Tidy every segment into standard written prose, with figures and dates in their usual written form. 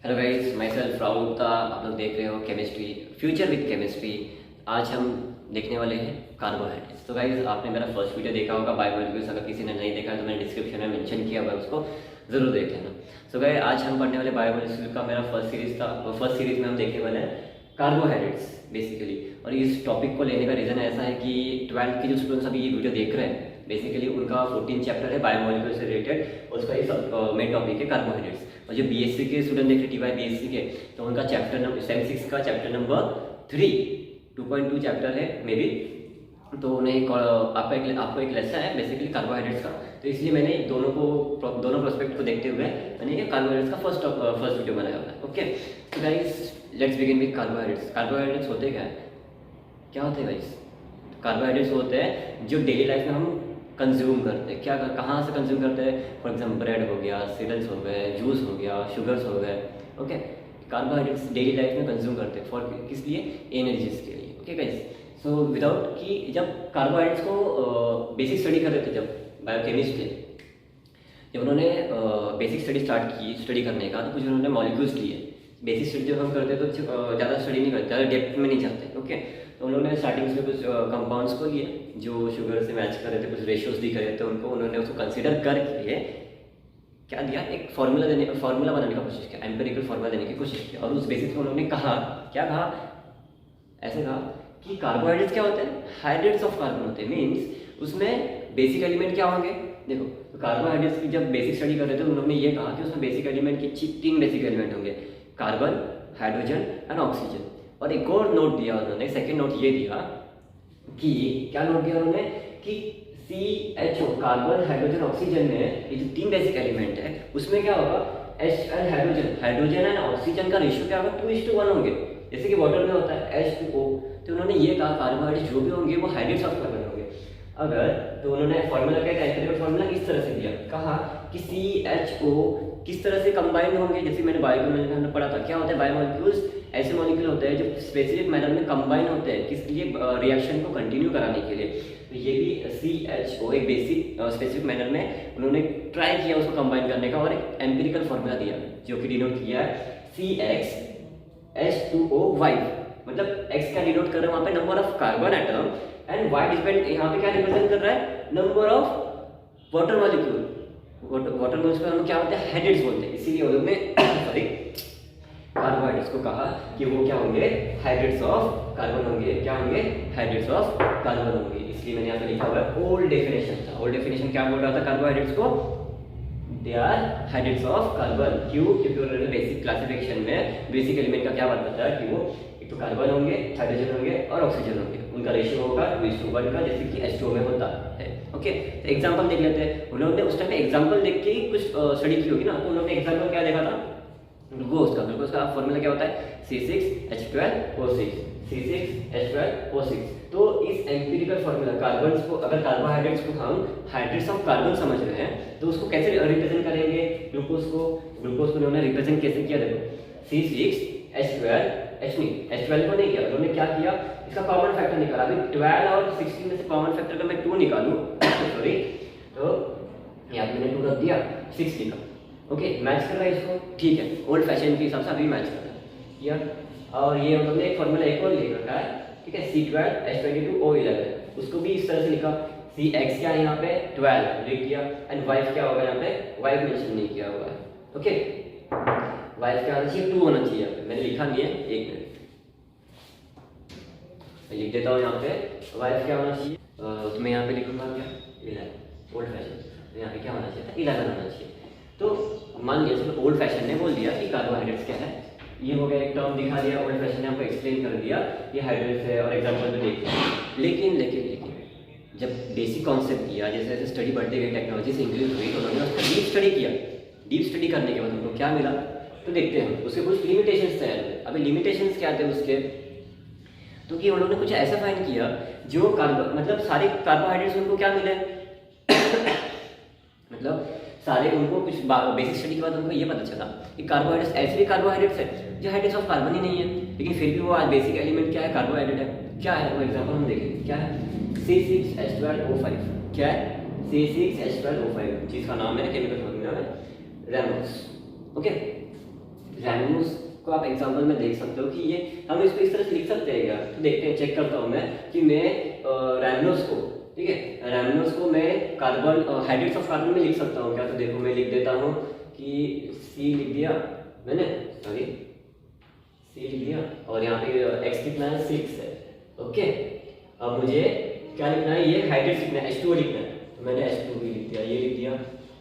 Hello guys, my self Rahul था। आप लोग देख रहे हो केमिस्ट्री फ्यूचर विद केमिस्ट्री। आज हम देखने वाले हैं कार्बोहाइड्रेट्स। तो गाइस, आपने मेरा फर्स्ट वीडियो देखा होगा बायोमोलिक्यूल्स। अगर किसी ने नहीं देखा है तो मैंने डिस्क्रिप्शन में मेंशन किया हुआ है, उसको ज़रूर देख लेना। सो गाइस, आज हम पढ़ने वाले बायोमोलिक्यूल्स का मेरा फर्स्ट सीरीज था। फर्स्ट सीरीज में हम देखने वाले हैं कार्बोहाइड्रेट्स बेसिकली। और इस टॉपिक को लेने का रीज़न ऐसा है कि 12th के जो स्टूडेंट्स अभी ये वीडियो देख रहे हैं, बेसिकली उनका 14 चैप्टर है बायोमोलिक्यूल से रिलेटेड, उसका ये मेन टॉपिक है कार्बोहाइड्रेट्स। और जो बीएससी के स्टूडेंट देख रहे टी वाई बीएससी के, तो उनका चैप्टर नंबर सेम 6 का चैप्टर नंबर 3 2.2 चैप्टर है मे बी। तो उन्हें आपको एक लेसन है बेसिकली कार्बोहाइड्रेट्स का। तो इसलिए मैंने दोनों प्रोस्पेक्ट को देखते हुए मैंने ये कार्बोहाइड्रेट्स का फर्स्ट वीडियो बनाया हुआ है। ओके, तो guys let's begin with carbohydrates. Carbohydrates होते क्या होते हैं गाइस? कार्बोहाइड्रेट्स होते हैं जो डेली लाइफ में हम कंज्यूम करते हैं। क्या कहाँ से कंज्यूम करते हैं? फॉर एग्जाम्पल ब्रेड हो गया, सीरियल्स हो गए, जूस हो गया, शुगर्स हो गए। ओके, कार्बोहाइड्रेट्स डेली लाइफ में कंज्यूम करते हैं फॉर किस लिए? एनर्जीज के लिए। ओके गाइस, सो विदाउट कि जब कार्बोहाइड्रेट्स को बेसिक स्टडी कर रहे थे, जब बायोकेमिस्ट थे, जब उन्होंने बेसिक स्टडी स्टार्ट की स्टडी करने का, तो कुछ उन्होंने मॉलिक्यूल्स लिए। बेसिक स्टडी जब हम करते हैं तो ज़्यादा स्टडी नहीं करते, ज़्यादा डेप्थ में नहीं जाते। ओके, तो उन्होंने स्टार्टिंग में कुछ कंपाउंड्स को लिए जो शुगर से मैच कर रहे थे, कुछ रेशियोज दिख रहे थे उनको। उन्होंने उसको कंसिडर करके क्या दिया? एक फार्मूला बनाने का कोशिश किया, एम्पेरिकल फार्मूला देने की कोशिश की। और उस बेसिस पे उन्होंने कहा, क्या कहा? ऐसे कहा कि कार्बोहाइड्रेट्स क्या होते हैं? हाइड्रेट्स ऑफ कार्बन होते हैं। मीन्स उसमें बेसिक एलिमेंट क्या होंगे? देखो, तो कार्बोहाइड्रेट्स की जब बेसिक स्टडी कर रहे थे तो उन्होंने ये कहा कि उसमें बेसिक एलिमेंट की 3 बेसिक एलिमेंट होंगे, कार्बन, हाइड्रोजन एंड ऑक्सीजन। और एक और नोट दिया उन्होंने, सेकेंड नोट ये दिया कि क्या नोट दिया उन्होंने कि CHO कार्बन, हाइड्रोजन, ऑक्सीजन में ये जो 3 बेसिक एलिमेंट है उसमें क्या होगा? H and hydrogen and oxygen का रेशियो क्या होगा? 2:1 होंगे, जैसे कि वाटर में होता है H2O। तो उन्होंने ये कहा कार्बोहाइड्रेट जो भी होंगे वो हाइड्रेट्स ऑफ कार्बन होंगे। अगर तो उन्होंने फार्मूला क्या एम्पिरिकल फार्मूला इस तरह से दिया, कहा कि CHO किस तरह से कंबाइन होंगे। जैसे मैंने बायोकेमिस्ट्री में हमने पढ़ा था, क्या होता है? बायोमोलिक्यूल्स ऐसे मॉलिक्यूल होते हैं जो स्पेसिफिक मैनर में कंबाइन होते हैं, किस लिए? रिएक्शन को कंटिन्यू कराने के लिए। तो ये भी CHO एक बेसिक स्पेसिफिक मैनर में उन्होंने ट्राई किया उसको कंबाइन करने का, और एक एम्पिरिकल फार्मूला दिया जो कि डिनोट किया है CXH2O5। मतलब X का डिनोट कर रहे हैं वहाँ पे number of carbon atom, and Y depend यहाँ पे क्या रिप्रेजेंट कर रहा है? Number of water molecule. Water molecule हम क्या होते हैं? हाइड्रेट्स बोलते हैं। इसीलिए उन्होंने सॉरी कार्बोहाइड्रेट्स को कहा कि वो क्या होंगे? हाइड्रेट्स ऑफ कार्बन होंगे। क्या होंगे? हाइड्रेट्स ऑफ कार्बन होंगे। इसलिए मैंने यहाँ पे लिखा हुआ है ओल्ड डेफिनेशन था। ओल्ड डेफिनेशन क्या बोल रहा था कार्बोहाइड्रेट्स को? They are hydrates of carbon. क्यों? क्योंकि उन्होंने बेसिक क्लासिफिकेशन में बेसिक एलिमेंट का क्या बात बताया कि वो एक तो कार्बन होंगे, हाइड्रोजन होंगे और ऑक्सीजन होंगे। उनका रेशियो होगा 2:1 का, जैसे कि H2O में होता है। ओके, तो एग्जांपल देख लेते हैं। उन्होंने उस टाइम पे एग्जांपल देख के कुछ स्टडी की होगी ना, तो उन्होंने एग्जांपल क्या देखा था? ग्लूकोज का फॉर्मूला क्या होता है? C6H12O6 C6H12O6। तो इस एम्पिरिकल फार्मूला कार्बन को, अगर कार्बोहाइड्रेट्स को हम हाइड्रेट्स ऑफ कार्बन समझ रहे हैं, तो उसको कैसे रिप्रेजेंट करेंगे? ग्लूकोज को उन्होंने रिप्रेजेंट कैसे किया? देखो, H12 को नहीं किया, उन्होंने क्या किया? इसका कॉमन फैक्टर निकाला। अभी 12 और 16 में से कॉमन फैक्टर का मैं 2 निकालूं सॉरी, तो यहाँ पे मैंने 2 रख दिया, 6 लिखा। ओके, मैच कर रहा है इसको, ठीक है, ओल्ड फैशन के हिसाब से अभी मैच कर रहा है किया। और ये हमने एक फॉर्मूला एक और लिख रखा है, ठीक है, C12H22O11, उसको भी इस तरह से लिखा। CX क्या है यहाँ पे? 12 लिख दिया, एंड वाइफ क्या होगा? यहाँ पे वाइफ मेंशन नहीं किया हुआ है। ओके, वाइफ क्या होना चाहिए? 2 होना चाहिए। यहाँ पे मैंने लिखा नहीं है, एक मिनट मैं लिख देता हूँ। यहाँ पे वाइफ क्या होना चाहिए? तो मैं यहाँ पे लिखूंगा क्या? 11, ओल्ड फैशन। तो यहाँ पे क्या होना चाहिए था? 11 होना चाहिए। तो मान लिया चलो ओल्ड फैशन ने बोल दिया कि कार्बोहाइड्रेट्स क्या है, ये हो गया, एक टर्म दिखा दिया, ओल्ड फैशन ने हमको एक्सप्लेन कर दिया ये हाइड्रेट्स है, और एग्जांपल में देख लिया। लेकिन जब बेसिक कॉन्सेप्ट दिया, जैसे जैसे स्टडी बढ़ती गई, टेक्नोलॉजी से इंक्रीज हुई, तो उन्होंने उसका डीप स्टडी किया। डीप स्टडी करने के बाद उनको क्या मिला? तो देखते हैं उसके कुछ लिमिटेशंस थे। अभी लिमिटेशंस क्या थे उसके? तो कि उन्होंने कुछ ऐसा फाइंड किया जो मतलब सारे कार्बोहाइड्रेट्स उनको क्या मिले मतलब सारे उनको कुछ बेसिक स्टडी के बाद उनको ये पता चला कि कार्बोहाइड्रेट्स ऐसे भी कार्बोहाइड्रेट्स है जो हाइड्रेट्स ऑफ कार्बन ही नहीं है, लेकिन फिर भी वो आज बेसिक एलिमेंट क्या है? कार्बोहाइड्रेट है। क्या है वो? एग्जांपल हम देखेंगे, क्या है? C6H12O5। क्या है? C6H12O5, जिसका नाम है केमिकल फॉर्मूला में रैमोस। ओके, रैमोस को आप एग्जांपल में देख सकते हो कि ये हम इसको इस तरह से लिख सकते हैं क्या, तो देखते हैं, चेक करता हूँ मैं कि मैं रैमोस को, ठीक है, रैमोस को मैं कार्बन हाइड्रेट्स ऑफ कार्बन में लिख सकता हूँ क्या, तो देखो मैं लिख देता हूँ कि C लिख दिया मैंने, सॉरी C लिख दिया, और यहाँ पे X कितना है 6 है। ओके, अब मुझे क्या लिखना है, ये हाइड्रेट्स लिखना है, H2O लिखना है, तो मैंने H2O भी लिख दिया, ये लिख दिया,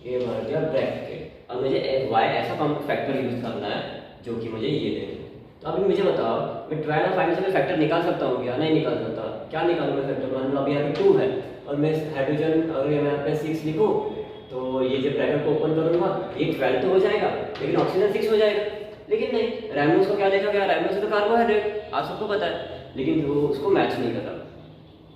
ये मार दिया ब्रैकेट। अब मुझे Y ऐसा कॉमन फैक्टर यूज करना है जो कि मुझे ये देना है। तो अभी मुझे बताओ, मैं 12 और 5 में से फैक्टर निकाल सकता हूँ क्या, नहीं निकाल सकता। क्या निकालूँ मैं फैक्टर, मान लो अभी यहाँ पे 2 है और मैं हाइड्रोजन अगर मैं यहाँ पे 6 लिखूँ तो ये जो ब्रैकेट को ओपन करूँगा ये 12 तो हो जाएगा, लेकिन ऑक्सीजन 6 हो जाएगा। लेकिन नहीं, रैमोस को क्या देखा गया, रैमोस तो कार्बोहाइड्रेट आप सबको पता है, लेकिन वो उसको मैच नहीं कर रहा।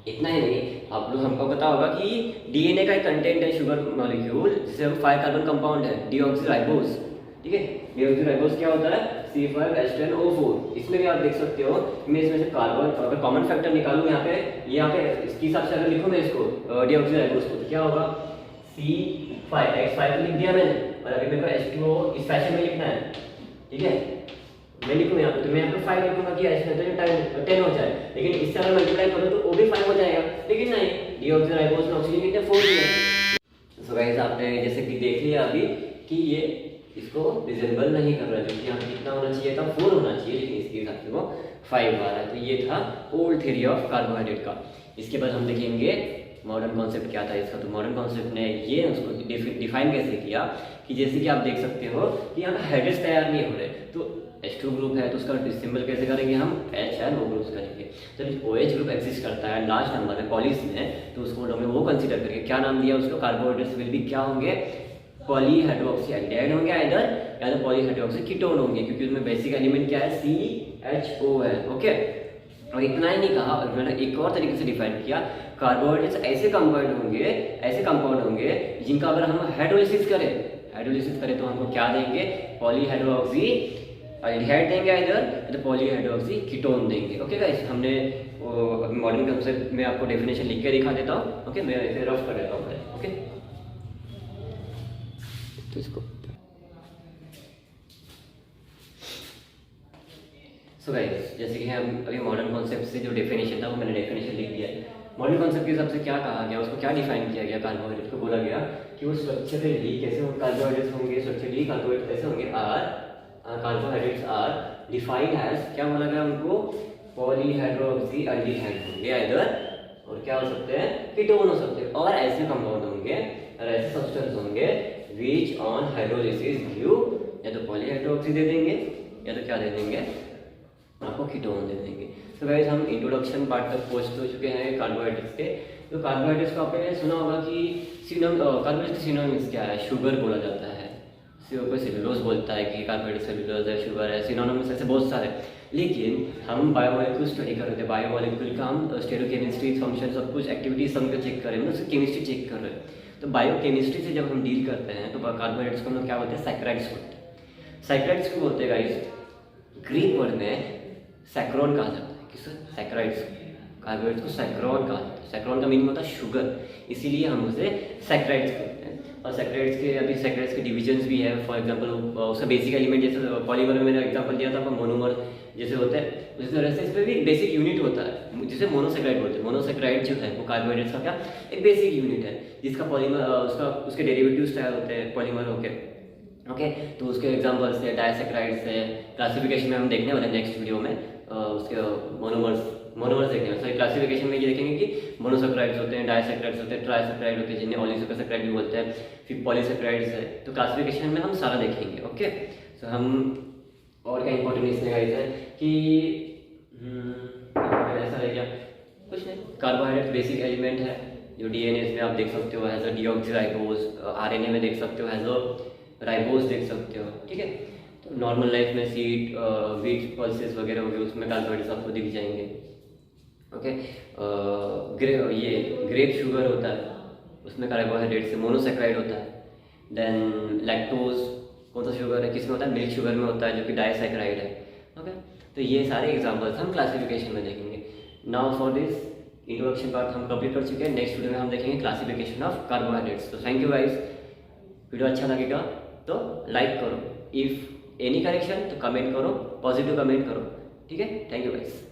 इतना ही नहीं, आप लोग हमको पता होगा कि डीएनए का एक कंटेंट है शुगर मॉलिक्यूल, जिसे हम 5 कार्बन कंपाउंड है डीऑक्सीराइबोस, ठीक है। डीऑक्सीराइबोस क्या होता है, C5H10O4। इसमें भी आप देख सकते हो, मैं इसमें से कार्बन अगर कॉमन फैक्टर निकालूं यहाँ पे इसके हिसाब से अगर लिखूं मैं इसको डीऑक्सीराइबोस को, तो क्या होगा C5H5 लिख दिया मैंने, और अभी मेरे को H2O इस फैशन में लिखना है, ठीक है। मैं लिखूँ यहाँ पे, तो मैं यहाँ पे 5 लिखूंगा कि H 10 हो जाए, लेकिन इससे अगर मल्टीप्लाई करूँ तो वो भी 5 हो जाएगा, लेकिन नहीं, डीऑक्सीराइबोस में ऑक्सीजन कितने 4 है। सो गाइस आपने जैसे कि देख लिया अभी कि ये इसको रिजेंबल नहीं कर रहा, जो कि यहाँ कितना होना चाहिए था 4 होना चाहिए, लेकिन इसके हिसाब से वो 5 आ रहा है। तो ये था ओल्ड थ्योरी ऑफ कार्बोहाइड्रेट का। इसके बाद हम देखेंगे मॉडर्न कॉन्सेप्ट क्या था इसका। तो मॉडर्न कॉन्सेप्ट ने ये उसको डिफाइन कैसे किया कि जैसे कि आप देख सकते हो कि यहाँ पे हाइड्रेट्स तैयार नहीं हो रहे, तो H2 ग्रुप है तो उसका सिंबल कैसे करेंगे हम, HNO ग्रुप्स करेंगे। जब OH ग्रुप एग्जिस्ट करता है लार्ज नंबर में पॉलीज में, तो उसको हमें वो कंसीडर करके क्या नाम दिया उसको, कार्बोहाइड्रेट्स विल भी क्या होंगे, पॉलीहाइड्रोक्सी एल्डिहाइड होंगे आइदर, या तो पॉलीहाइड्रोक्सी कीटोन होंगे, क्योंकि उसमें बेसिक एलिमेंट क्या है CHO है। ओके, और इतना ही नहीं कहा, और मैंने एक और तरीके से डिफाइन किया, कार्बोहाइड्रेट्स ऐसे कंपाउंड होंगे जिनका अगर हम हाइड्रोलिसिस करें तो हमको क्या देंगे, पॉलीहाइड्रोक्सी एल्डिहाइड देंगे इधर, तो पॉलीहाइड्रोक्सी कीटोन देंगे। ओके गाइस, हमने मॉडर्न कॉन्सेप्ट में आपको डेफिनेशन लिख के दिखा देता हूँ। ओके, मैं इसे रफ कर देता हूँ। ओके, तो इसको सो गाइस जैसे कि हम अभी मॉडर्न कॉन्सेप्ट से जो डेफिनेशन था वो मैंने डेफिनेशन लिख दिया है। मॉडर्न कॉन्सेप्ट के हिसाब से क्या कहा गया, उसको क्या डिफाइन किया गया, कार्बोहाइड्रेट को बोला गया कि वो स्ट्रक्चरली कैसे कार्बोहाइड्रेट्स होंगे, स्ट्रक्चरली कार्बोहाइड्रेट कैसे होंगे, कार्बोहाइड्रेट्स आर डिफाइंड एज, क्या बोला गया उनको, पॉलीहाइड्रोक्सी एल्डिहाइड होंगे इधर, और क्या हो सकते हैं, कीटोन हो सकते हैं, और ऐसे कंपाउंड होंगे और ऐसे सब्सटेंस होंगे विच ऑन हाइड्रोलिसिस गिव या तो पॉलीहाइड्रोक्सी दे देंगे या तो क्या दे देंगे, आपको कीटोन दे देंगे। तो गाइस हम इंट्रोडक्शन पार्ट तक पहुंच चुके हैं कार्बोहाइड्रेट्स के। तो कार्बोहाइड्रेट्स को आपने सुना होगा कि कार्बोहाइड्रेट्स के सिनोनिम्स क्या है, शुगर बोला जाता है, कोई सेलुलोज बोलता है कि कार्बोहाइड्रेट सेलुलोज है, शुगर है, सिनोनिम्स ऐसे बहुत सारे। लेकिन हम बायोमोलिक्यूल स्टडी कर रहे थे, बायोमोलिक्यूल का हम स्टेरियोकेमिस्ट्री फंक्शन सब कुछ एक्टिविटीज सब चेक कर रहे हैं, उसकी केमिस्ट्री चेक कर रहे हैं। तो बायोकेमिस्ट्री से जब हम डील करते हैं तो कार्बोहाइड्रेट्स को हम क्या बोलते हैं, सैकराइड्स बोलते हैं। सैकराइड्स क्यों बोलते हैं गाइस, ग्रीक वर्ड में सैक्रोन कहा जाता है, किस सैकराइड्स, कार्बोहाइड्रेट्स को सैक्रोन कहा जाता है। सैक्रोन का मीनिंग होता है शुगर, इसीलिए हम उसे सैकराइड्स कहते हैं। और सैकराइड्स के डिविजन्स भी है, फॉर एग्जांपल उसका बेसिक एलिमेंट जैसे पॉलीमर में मैंने एग्जांपल दिया था, मोनोमर जैसे होते हैं, उसी तरह से इस पर भी बेसिक यूनिट होता है जिसे मोनोसैकराइड बोलते हैं। मोनोसैकराइड जो है वो कार्बोहाइड्रेट्स का क्या एक बेसिक यूनिट है, जिसका पॉलीमर उसके डेरिवेटिव्स तैयार होते हैं पॉलीमर होके। ओके, तो उसके एग्जांपल्स है डाइसैकराइड्स है, क्लासिफिकेशन में हम देखने वाले हैं नेक्स्ट वीडियो में, उसके मोनोमर्स देखने वाले। क्लासिफिकेशन में ये देखेंगे कि मोनोसैकराइड्स होते हैं, डाइसैकराइड्स होते हैं, ट्राइसैकराइड होते हैं, जिन्हें ऑलिगोसैकराइड भी बोलते हैं, फिर पॉलीसैकराइड्स है। तो क्लासिफिकेशन में हम सारा देखेंगे। ओके, तो हम और क्या इंपॉर्टेंट इसमें गाइस है कि ऐसा रह गया कुछ नहीं, कार्बोहाइड्रेट बेसिक एलिमेंट है जो डीएनए में आप देख सकते हो एज अ डीऑक्सीराइबोस, आरएनए में देख सकते हो एज अ राइबोस देख सकते हो। ठीक है, तो नॉर्मल लाइफ में सीड वीट पल्सेस वगैरह हो गए, उसमें कार्बोहाइड्रेट्स आपको दिख जाएंगे। ओके, ये ग्रेप शुगर होता है, उसमें कार्बोहाइड्रेट से मोनोसैकराइड होता है। देन लैक्टोज कौन सा शुगर है, किसमें होता है, मिल्क शुगर में होता है जो कि डाइसैकराइड है। ओके, तो ये सारे एग्जांपल्स हम क्लासिफिकेशन में देखेंगे। Now for this introduction part हम कंप्लीट कर चुके हैं। नेक्स्ट वीडियो में हम देखेंगे क्लासिफिकेशन ऑफ कार्बोहाइड्रेट्स। तो थैंक यू गाइस, वीडियो अच्छा लगेगा तो लाइक करो, इफ एनी करेक्शन तो कमेंट करो, पॉजिटिव कमेंट करो, ठीक है। Thank you guys.